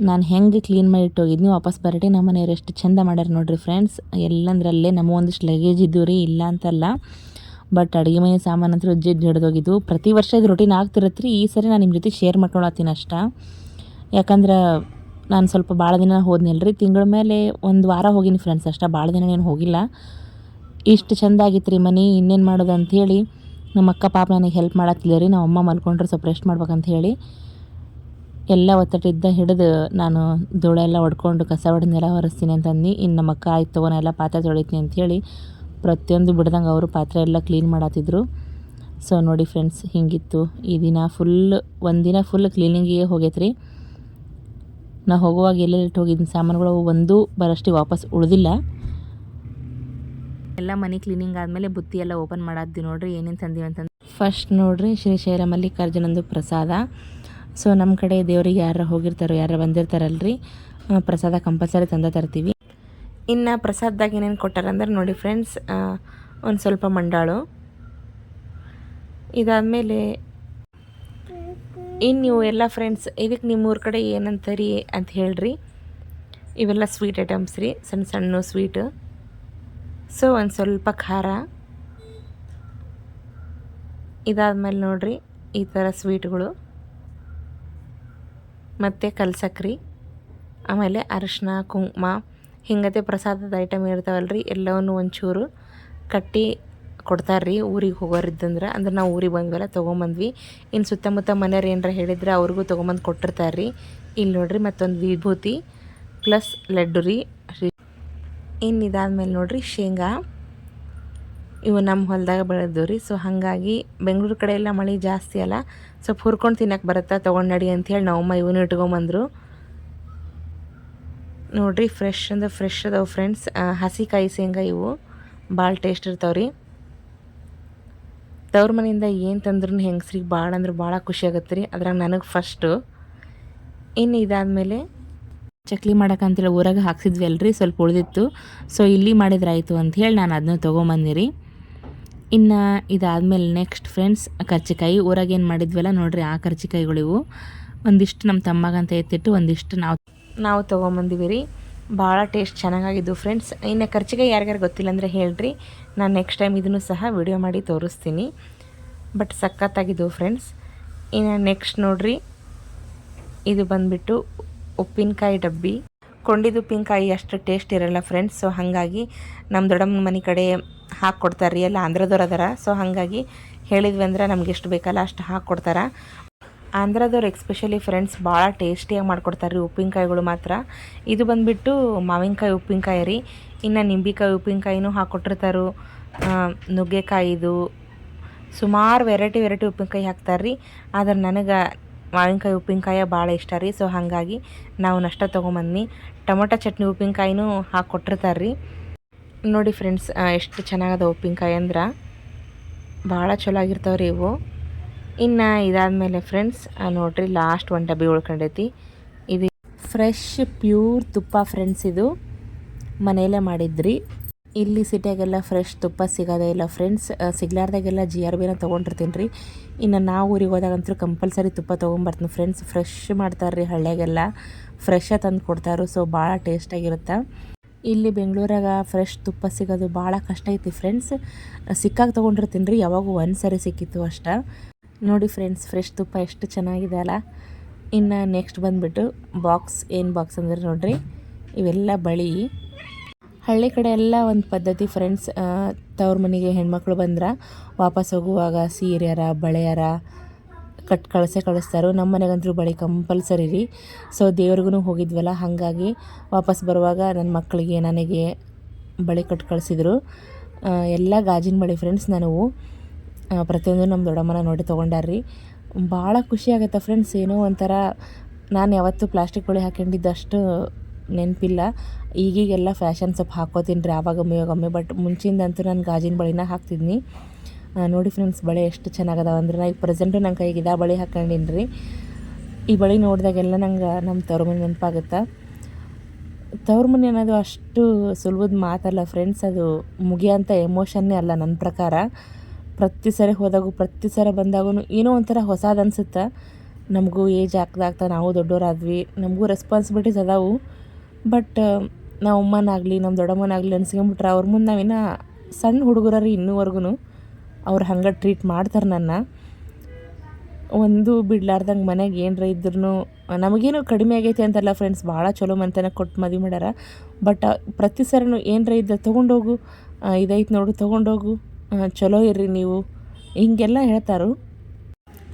ನಾನು ಹೆಂಗೆ ಕ್ಲೀನ್ ಮಾಡಿ ಇಟ್ಟೋಗಿದ್ನಿ ವಾಪಸ್ ಬರಟಿ ನಮ್ಮ ಮನೆಯವ್ರು ಎಷ್ಟು ಚಂದ ಮಾಡ್ಯಾರ ನೋಡ್ರಿ ಫ್ರೆಂಡ್ಸ್. ಎಲ್ಲಂದ್ರಲ್ಲೇ ನಮ್ಮ ಒಂದಿಷ್ಟು ಲಗೇಜ್ ಇದ್ದು ರೀ, ಇಲ್ಲ ಅಂತಲ್ಲ. ಬಟ್ ಅಡುಗೆ ಮನೆ ಸಾಮಾನು ಅಂತೂ ಹಿಡಿದೋಗಿದ್ದು. ಪ್ರತಿ ವರ್ಷ ಇದು ರೊಟೀನ್ ಆಗ್ತಿರತ್ತೆ ರೀ. ಈ ಸರಿ ನಾನು ನಿಮ್ಮ ಜೊತೆ ಶೇರ್ ಮಾಡ್ಕೊಳತ್ತೀನಿ ಅಷ್ಟ. ಯಾಕಂದ್ರೆ ನಾನು ಸ್ವಲ್ಪ ಭಾಳ ದಿನ ಹೋದ್ನಿಲ್ರಿ, ತಿಂಗಳ ಮೇಲೆ 1 ವಾರ ಹೋಗಿನಿ ಫ್ರೆಂಡ್ಸ್ ಅಷ್ಟ, ಭಾಳ ದಿನ ಏನು ಹೋಗಿಲ್ಲ. ಇಷ್ಟು ಚೆಂದ ಆಗಿತ್ತು ರೀ ಮನೆ. ಇನ್ನೇನು ಮಾಡೋದು ಅಂಥೇಳಿ ನಮ್ಮ ಅಕ್ಕ ಪಾಪ ನನಗೆ ಹೆಲ್ಪ್ ಮಾಡತ್ತಿಲ್ಲ ರೀ. ನಮ್ಮ ಅಮ್ಮ ಮಲ್ಕೊಂಡ್ರೆ ಸ್ವಲ್ಪ ರೆಸ್ಟ್ ಮಾಡ್ಬೇಕಂತ ಹೇಳಿ ಎಲ್ಲ ಒತ್ತಟ್ಟಿದ್ದ ಹಿಡಿದು ನಾನು ಧೂಳ ಎಲ್ಲ ಹೊಡ್ಕೊಂಡು ಕಸ ಹೊಡೆದು ನೆಲ ಒರೆಸ್ತೀನಿ ಅಂತಂದು. ಇನ್ನು ನಮ್ಮ ಅಕ್ಕ ಆಯ್ತು ತಗೋ, ಎಲ್ಲ ಪಾತ್ರೆ ತೊಳಿತೀನಿ ಅಂಥೇಳಿ ಪ್ರತಿಯೊಂದು ಬಿಡ್ದಂಗೆ ಅವರು ಪಾತ್ರೆ ಎಲ್ಲ ಕ್ಲೀನ್ ಮಾಡತ್ತಿದ್ರು. ಸೊ ನೋಡಿ ಫ್ರೆಂಡ್ಸ್ ಹಿಂಗಿತ್ತು ಈ ದಿನ. ಒಂದಿನ ಫುಲ್ ಕ್ಲೀನಿಂಗಿಗೆ ಹೋಗೈತೆ ರೀ. ನಾವು ಹೋಗುವಾಗ ಎಲ್ಲೆಲ್ಲಿಟ್ಟು ಹೋಗಿದ್ದೀನಿ ಸಾಮಾನುಗಳು ಒಂದು ಬರೋಷ್ಟಿಗೆ ವಾಪಸ್ ಉಳಿದಿಲ್ಲ. ಎಲ್ಲ ಮನೆ ಕ್ಲೀನಿಂಗ್ ಆದಮೇಲೆ ಬುತ್ತಿ ಎಲ್ಲ ಓಪನ್ ಮಾಡಾದ್ವಿ ನೋಡ್ರಿ ಏನೇನು ತಂದೀವಿ ಅಂತಂದು. ಫಸ್ಟ್ ನೋಡ್ರಿ ಶ್ರೀಶೈಲ ಮಲ್ಲಿಕಾರ್ಜುನಂದು ಪ್ರಸಾದ. ಸೊ ನಮ್ಮ ಕಡೆ ದೇವ್ರಿಗೆ ಯಾರು ಹೋಗಿರ್ತಾರೋ, ಯಾರು ಬಂದಿರ್ತಾರಲ್ರಿ, ಪ್ರಸಾದ ಕಂಪಲ್ಸರಿ ತರ್ತೀವಿ. ಇನ್ನು ಪ್ರಸಾದದಾಗ ಏನೇನು ಕೊಟ್ಟಾರಂದ್ರೆ ನೋಡಿ ಫ್ರೆಂಡ್ಸ್, ಒಂದು ಸ್ವಲ್ಪ ಮಂಡಾಳು, ಇದಾದಮೇಲೆ ಇನ್ನು ನೀವು ಎಲ್ಲ ಫ್ರೆಂಡ್ಸ್ ಇದಕ್ಕೆ ನಿಮ್ಮೂರ ಕಡೆ ಏನಂತಾರಿ ಅಂತ ಹೇಳ್ರಿ. ಇವೆಲ್ಲ ಸ್ವೀಟ್ ಐಟಮ್ಸ್ ರೀ, ಸಣ್ಣ ಸ್ವೀಟ್. ಸೊ ಒಂದು ಸ್ವಲ್ಪ ಖಾರ, ಇದಾದ್ಮೇಲೆ ನೋಡ್ರಿ ಈ ಥರ ಸ್ವೀಟ್ಗಳು, ಮತ್ತು ಕಲ್ಸಕ್ರಿ, ಆಮೇಲೆ ಅರಿಶಿನ ಕುಂಕುಮ ಹಿಂಗತೆ ಪ್ರಸಾದದ ಐಟಮ್ ಇರ್ತಾವಲ್ರಿ, ಎಲ್ಲವನ್ನು ಒಂಚೂರು ಕಟ್ಟಿ ಕೊಡ್ತಾರ್ರಿ ಊರಿಗೆ ಹೋಗೋರಿದ್ದಂದ್ರೆ. ಅಂದ್ರೆ ನಾವು ಊರಿಗೆ ಬಂದ್ವಲ್ಲ ತೊಗೊಂಬಂದ್ವಿ. ಇನ್ನು ಸುತ್ತಮುತ್ತ ಮನೆಯವ್ರು ಏನಾರ ಹೇಳಿದ್ರೆ ಅವ್ರಿಗೂ ತೊಗೊಂಬಂದು ಕೊಟ್ಟಿರ್ತಾರ್ರಿ. ಇಲ್ಲಿ ನೋಡ್ರಿ ಮತ್ತೊಂದು ವಿಭೂತಿ ಪ್ಲಸ್ ಲಡ್ಡು ರೀ. ಇನ್ನು ಇದಾದ್ಮೇಲೆ ನೋಡ್ರಿ ಶೇಂಗಾ, ಇವು ನಮ್ಮ ಹೊಲದಾಗ ಬೆಳೆದವು ರೀ. ಸೊ ಹಾಗಾಗಿ ಬೆಂಗಳೂರು ಕಡೆ ಎಲ್ಲ ಮಳೆ ಜಾಸ್ತಿ ಅಲ್ಲ, ಸ್ವಲ್ಪ ಹುರ್ಕೊಂಡು ತಿನ್ನಕ್ಕೆ ಬರುತ್ತಾ ತೊಗೊಂಡು ನಡಿ ಅಂಥೇಳಿ ನಮ್ಮಮ್ಮ ಇವನು ಇಟ್ಕೊಂಬಂದರು ನೋಡ್ರಿ. ಫ್ರೆಶ್ ಅದಾವೆ ಫ್ರೆಂಡ್ಸ್. ಹಸಿಕಾಯಿ ಶೇಂಗಾ ಇವು ಭಾಳ ಟೇಸ್ಟ್ ಇರ್ತಾವ್ರಿ. ತವ್ರ ಮನೆಯಿಂದ ಏನು ತಂದ್ರೂ ಹೆಂಗಸ್ರಿಗೆ ಭಾಳ ಅಂದ್ರೆ ಭಾಳ ಖುಷಿ ಆಗುತ್ತೆ ರೀ. ಅದ್ರಾಗ ನನಗೆ ಫಸ್ಟು. ಇನ್ನು ಇದಾದಮೇಲೆ ಚಕ್ಲಿ ಮಾಡೋಕ್ಕಂತೇಳಿ ಊರಾಗ ಹಾಕ್ಸಿದ್ವಿ ಅಲ್ರಿ, ಸ್ವಲ್ಪ ಉಳಿದಿತ್ತು. ಸೊ ಇಲ್ಲಿ ಮಾಡಿದ್ರಾಯ್ತು ಅಂಥೇಳಿ ನಾನು ಅದನ್ನ ತೊಗೊಂಬಂದಿರಿ. ಇನ್ನು ಇದಾದಮೇಲೆ ನೆಕ್ಸ್ಟ್ ಫ್ರೆಂಡ್ಸ್ ಕರ್ಚಿಕಾಯಿ. ಊರಾಗ ಏನು ಮಾಡಿದ್ವಲ್ಲ ನೋಡ್ರಿ ಆ ಕರ್ಚಿಕಾಯಿಗಳಿವು. ಒಂದಿಷ್ಟು ನಮ್ಮ ತಮ್ಮಗಂತ ಎತ್ತಿಟ್ಟು ಒಂದಿಷ್ಟು ನಾವು ತೊಗೊಂಬಂದಿವಿ ರೀ. ಭಾಳ ಟೇಸ್ಟ್ ಚೆನ್ನಾಗಿದ್ದು ಫ್ರೆಂಡ್ಸ್. ಇನ್ನು ಕರ್ಚಿಕಾಯಿ ಯಾರಿಗಾರು ಗೊತ್ತಿಲ್ಲ ಅಂದರೆ ಹೇಳ್ರಿ, ನಾನು ನೆಕ್ಸ್ಟ್ ಟೈಮ್ ಇದನ್ನು ಸಹ ವಿಡಿಯೋ ಮಾಡಿ ತೋರಿಸ್ತೀನಿ. ಬಟ್ ಸಖತ್ತಾಗಿದ್ದು ಫ್ರೆಂಡ್ಸ್. ಇನ್ನು ನೆಕ್ಸ್ಟ್ ನೋಡಿರಿ, ಇದು ಬಂದುಬಿಟ್ಟು ಉಪ್ಪಿನಕಾಯಿ ಡಬ್ಬಿ. ಕೊಂಡಿದ್ದು ಉಪ್ಪಿನಕಾಯಿ ಅಷ್ಟು ಟೇಸ್ಟ್ ಇರೋಲ್ಲ ಫ್ರೆಂಡ್ಸ್. ಸೊ ಹಾಗಾಗಿ ನಮ್ಮ ದೊಡ್ಡಮ್ಮನ ಮನೆ ಕಡೆ ಹಾಕ್ಕೊಡ್ತಾರೆ ರೀ, ಎಲ್ಲ ಆಂಧ್ರದವ್ರು ಅದಾರ. ಸೊ ಹಾಗಾಗಿ ಹೇಳಿದ್ವಿ ಅಂದ್ರೆ ನಮ್ಗೆ ಎಷ್ಟು ಬೇಕಲ್ಲ ಅಷ್ಟು ಹಾಕ್ಕೊಡ್ತಾರೆ. ಆಂಧ್ರದವ್ರು ಎಕ್ಸ್ಪೆಷಲಿ ಫ್ರೆಂಡ್ಸ್ ಭಾಳ ಟೇಸ್ಟಿಯಾಗಿ ಮಾಡ್ಕೊಡ್ತಾರೆ ರೀ ಉಪ್ಪಿನಕಾಯಿಗಳು ಮಾತ್ರ. ಇದು ಬಂದುಬಿಟ್ಟು ಮಾವಿನಕಾಯಿ ಉಪ್ಪಿನಕಾಯಿ ರೀ. ಇನ್ನು ನಿಂಬೆಕಾಯಿ ಉಪ್ಪಿನಕಾಯಿನೂ ಹಾಕ್ಕೊಟ್ಟಿರ್ತಾರೆ, ನುಗ್ಗೆಕಾಯಿದು ಸುಮಾರು ವೆರೈಟಿ ಉಪ್ಪಿನಕಾಯಿ ಹಾಕ್ತಾರೆ ರೀ. ಆದ್ರೆ ನನಗೆ ಮಾವಿನಕಾಯಿ ಉಪ್ಪಿನಕಾಯಿ ಭಾಳ ಇಷ್ಟ ರೀ. ಸೊ ಹಾಗಾಗಿ ನಾವು ನಷ್ಟ ತೊಗೊಂಬಂದು ಟೊಮೊಟೊ ಚಟ್ನಿ ಉಪ್ಪಿನಕಾಯಿನೂ ಹಾಕ್ಕೊಟ್ಟಿರ್ತಾರೆ ರೀ. ನೋಡಿ ಫ್ರೆಂಡ್ಸ್, ಎಷ್ಟು ಚೆನ್ನಾಗದ ಉಪ್ಪಿನಕಾಯಿ ಅಂದ್ರೆ ಭಾಳ ಚಲೋ ಆಗಿರ್ತಾವೆ ರೀ ಇವು. ಇನ್ನು ಇದಾದಮೇಲೆ ಫ್ರೆಂಡ್ಸ್ ನೋಡಿರಿ, ಲಾಸ್ಟ್ ಒಂದು ಡಬ್ಬಿ ಉಳ್ಕೊಂಡೈತಿ. ಇದು ಫ್ರೆಶ್ ಪ್ಯೂರ್ ತುಪ್ಪ ಫ್ರೆಂಡ್ಸ್. ಇದು ಮನೆಯಲ್ಲೇ ಮಾಡಿದ್ರಿ. ಇಲ್ಲಿ ಸಿಟಿಯಾಗೆಲ್ಲ ಫ್ರೆಶ್ ತುಪ್ಪ ಸಿಗೋದೇ ಇಲ್ಲ ಫ್ರೆಂಡ್ಸ್. ಸಿಗ್ಲಾರ್ದಾಗೆಲ್ಲ GRBನ ತೊಗೊಂಡಿರ್ತೀನಿ ರೀ. ಇನ್ನು ನಾವು ಊರಿಗೆ ಹೋದಾಗಂತೂ ಕಂಪಲ್ಸರಿ ತುಪ್ಪ ತೊಗೊಂಬರ್ತೀನಿ ಫ್ರೆಂಡ್ಸ್. ಫ್ರೆಶ್ ಮಾಡ್ತಾರೆ ರೀ, ಹಳ್ಳಿಯಾಗೆಲ್ಲ ಫ್ರೆಶ್ಶಾಗಿ ತಂದು ಕೊಡ್ತಾರೆ. ಸೊ ಭಾಳ ಟೇಸ್ಟಾಗಿರುತ್ತೆ. ಇಲ್ಲಿ ಬೆಂಗಳೂರಾಗ ಫ್ರೆಶ್ ತುಪ್ಪ ಸಿಗೋದು ಭಾಳ ಕಷ್ಟ ಐತಿ ಫ್ರೆಂಡ್ಸ್. ಸಿಕ್ಕಾಗ ತೊಗೊಂಡಿರ್ತೀನಿ ರೀ, ಯಾವಾಗೂ ಒಂದು ಸರಿ ಸಿಕ್ಕಿತ್ತು ಅಷ್ಟ. ನೋಡಿ ಫ್ರೆಂಡ್ಸ್, ಫ್ರೆಶ್ ತುಪ್ಪ ಎಷ್ಟು ಚೆನ್ನಾಗಿದೆ ಅಲ್ಲ. ಇನ್ನು ನೆಕ್ಸ್ಟ್ ಬಂದುಬಿಟ್ಟು ಬಾಕ್ಸ್. ಏನು ಬಾಕ್ಸ್ ಅಂದ್ರೆ ನೋಡಿರಿ, ಇವೆಲ್ಲ ಬಳಿ. ಹಳ್ಳಿ ಕಡೆ ಎಲ್ಲ ಒಂದು ಪದ್ಧತಿ ಫ್ರೆಂಡ್ಸ್. ತವ್ರ ಮನೆಗೆ ಹೆಣ್ಮಕ್ಳು ಬಂದ್ರೆ ವಾಪಸ್ ಹೋಗುವಾಗ ಸೀರೆಯರ ಬಳೆಯರ ಕಳಿಸ್ತಾರೆ. ನಮ್ಮ ಮನೆಗಂತೂ ಬಳೆ ಕಂಪಲ್ಸರಿ ರೀ. ಸೊ ದೇವ್ರಿಗೂ ಹೋಗಿದ್ವಲ್ಲ, ಹಾಗಾಗಿ ವಾಪಸ್ ಬರುವಾಗ ನನ್ನ ಮಕ್ಕಳಿಗೆ ನನಗೆ ಬಳೆ ಕಳಿಸಿದ್ರು. ಎಲ್ಲ ಗಾಜಿನ ಬಳೆ ಫ್ರೆಂಡ್ಸ್. ನಾನು ಪ್ರತಿಯೊಂದು ನಮ್ಮ ದೊಡ್ಡಮ್ಮನ ನೋಡಿ ತೊಗೊಂಡಾರ್ರಿ. ಭಾಳ ಖುಷಿ ಆಗುತ್ತೆ ಫ್ರೆಂಡ್ಸ್. ಏನೋ ಒಂಥರ, ನಾನು ಯಾವತ್ತೂ ಪ್ಲಾಸ್ಟಿಕ್ ಬಳೆ ಹಾಕೊಂಡಿದ್ದಷ್ಟು ನೆನಪಿಲ್ಲ. ಈಗೀಗೆಲ್ಲ ಫ್ಯಾಷನ್ ಸ್ವಲ್ಪ ಹಾಕ್ಕೋತೀನಿ ರೀ ಆವಾಗೊಮ್ಮೆ. ಬಟ್ ಮುಂಚಿಂದಂತೂ ನಾನು ಗಾಜಿನ ಬಳೆನ ಹಾಕ್ತಿದ್ನಿ. ನೋಡಿ ಫ್ರೆಂಡ್ಸ್, ಬಳೆ ಎಷ್ಟು ಚೆನ್ನಾಗದಾವ ಅಂದ್ರೆ, ನಾ ಈಗ ಪ್ರೆಸೆಂಟು ನನ್ನ ಕೈಗೆ ಇದೇ ಬಳೆ ಹಾಕ್ಕೊಂಡಿನಿ ರೀ. ಈ ಬಳೆ ನೋಡಿದಾಗೆಲ್ಲ ನಂಗೆ ನಮ್ಮ ತವ್ರ ಮನೆ ನೆನಪಾಗುತ್ತೆ. ತವ್ರ ಮನೆ ಅನ್ನೋದು ಅಷ್ಟು ಸುಲಭದ ಮಾತಲ್ಲ ಫ್ರೆಂಡ್ಸ್. ಅದು ಮುಗಿಯೋಂಥ ಎಮೋಷನ್ನೇ ಅಲ್ಲ ನನ್ನ ಪ್ರಕಾರ. ಪ್ರತಿ ಸರಿ ಹೋದಾಗೂ ಪ್ರತಿ ಸರಿ ಬಂದಾಗೂ ಏನೋ ಒಂಥರ ಹೊಸದು ಅನ್ಸುತ್ತೆ. ನಮಗೂ ಏಜ್ ಆಗ್ತಾ ನಾವು ದೊಡ್ಡವರಾದ್ವಿ, ನಮಗೂ ರೆಸ್ಪಾನ್ಸಿಬಿಲಿಟೀಸ್ ಅದಾವು. ಬಟ್ ನಾವು ಅಮ್ಮನಾಗಲಿ ನಮ್ಮ ದೊಡ್ಡಮ್ಮನಾಗಲಿ ಅನ್ಸ್ಕೊಂಬಿಟ್ರೆ ಅವ್ರ ಮುಂದೆ ನಾವಿನ್ನ ಸಣ್ಣ ಹುಡುಗರ ರೀ ಇನ್ನೂವರೆಗೂ. ಅವ್ರು ಹಂಗೆ ಟ್ರೀಟ್ ಮಾಡ್ತಾರೆ ನನ್ನ. ಒಂದು ಬಿಡ್ಲಾರ್ದಂಗೆ ಮನೆಗೆ ಏನರ ಇದ್ರೂ ನಮಗೇನು ಕಡಿಮೆ ಆಗೈತಿ ಅಂತಲ್ಲ ಫ್ರೆಂಡ್ಸ್. ಭಾಳ ಚಲೋ ಮಂತನ ಕೊಟ್ಟು ಮದುವೆ ಮಾಡ್ಯಾರ. ಬಟ್ ಪ್ರತಿ ಸರಿನೂ ಏನರ ಇದ್ದ ತೊಗೊಂಡೋಗು, ಇದೈತೆ ನೋಡು ತೊಗೊಂಡೋಗು, ಚಲೋ ಇರ್ರಿ ನೀವು, ಹಿಂಗೆಲ್ಲ ಹೇಳ್ತಾರು.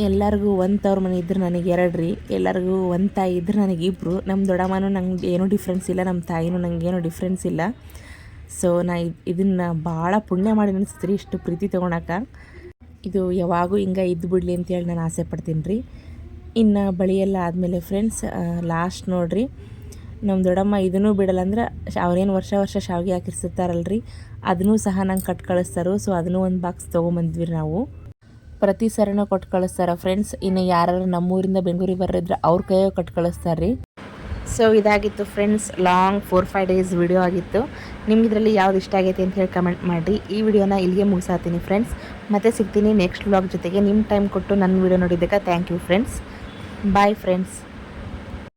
ಎಲ್ಲರಿಗೂ ಒಂದು ತವ್ರ ಮನೆ ಇದ್ರೆ ನನಗೆ 2 ರೀ. ಎಲ್ಲರಿಗೂ ಒಂದು ತಾಯಿ ಇದ್ರೆ ನನಗೆ 2. ನಮ್ಮ ದೊಡ್ಡಮ್ಮನೂ ನಂಗೆ ಏನೂ ಡಿಫ್ರೆನ್ಸ್ ಇಲ್ಲ, ನಮ್ಮ ತಾಯಿನೂ ನಂಗೆ ಏನೂ ಡಿಫ್ರೆನ್ಸ್ ಇಲ್ಲ. ಸೊ ನಾ ಇದನ್ನು ಭಾಳ ಪುಣ್ಯ ಮಾಡಿ ಅನಿಸ್ತು ರೀ, ಇಷ್ಟು ಪ್ರೀತಿ ತೊಗೊಳಕ್ಕೆ. ಇದು ಯಾವಾಗೂ ಹಿಂಗೆ ಇದ್ದು ಬಿಡಲಿ ಅಂತೇಳಿ ನಾನು ಆಸೆ ಪಡ್ತೀನಿ ರೀ. ಇನ್ನು ಬಳಿಯೆಲ್ಲ ಆದಮೇಲೆ ಫ್ರೆಂಡ್ಸ್ ಲಾಸ್ಟ್ ನೋಡಿರಿ, ನಮ್ಮ ದೊಡ್ಡಮ್ಮ ಇದನ್ನೂ ಬಿಡಲ್ಲ ಅಂದ್ರೆ, ಅವ್ರೇನು ವರ್ಷ ಶಾವಿಗೆ ಹಾಕಿರ್ಸಿರ್ತಾರಲ್ರಿ, ಅದನ್ನೂ ಸಹ ನಂಗೆ ಕಟ್ ಕಳಿಸ್ತಾರೆ. ಸೊ ಅದನ್ನೂ ಒಂದು ಬಾಕ್ಸ್ ತೊಗೊಂಬಂದ್ವಿ ನಾವು. ಪ್ರತಿ ಸರಿನೂ ಕೊಟ್ಟು ಕಳಿಸ್ತಾರೆ ಫ್ರೆಂಡ್ಸ್. ಇನ್ನು ಯಾರು ನಮ್ಮೂರಿಂದ ಬೆಂಗಳೂರಿಗೆ ಬರೋದ್ರೆ ಅವ್ರ ಕೈಯಾಗ ಕಟ್ ಕಳಿಸ್ತಾರೆ ರೀ. ಸೊ ಇದಾಗಿತ್ತು ಫ್ರೆಂಡ್ಸ್, ಲಾಂಗ್ 4-5 ಡೇಸ್ ವಿಡಿಯೋ ಆಗಿತ್ತು. ನಿಮ್ಗೆ ಇದರಲ್ಲಿ ಯಾವ್ದು ಇಷ್ಟ ಆಗೈತೆ ಅಂತ ಹೇಳಿ ಕಮೆಂಟ್ ಮಾಡಿರಿ. ಈ ವಿಡಿಯೋನ ಇಲ್ಲಿಗೆ ಮುಗಿಸಾತೀನಿ ಫ್ರೆಂಡ್ಸ್. ಮತ್ತೆ ಸಿಗ್ತೀನಿ ನೆಕ್ಸ್ಟ್ ವ್ಲಾಗ್ ಜೊತೆಗೆ. ನಿಮ್ಮ ಟೈಮ್ ಕೊಟ್ಟು ನನ್ನ ವಿಡಿಯೋ ನೋಡಿದ್ದಕ್ಕೆ thank you friends. Bye friends.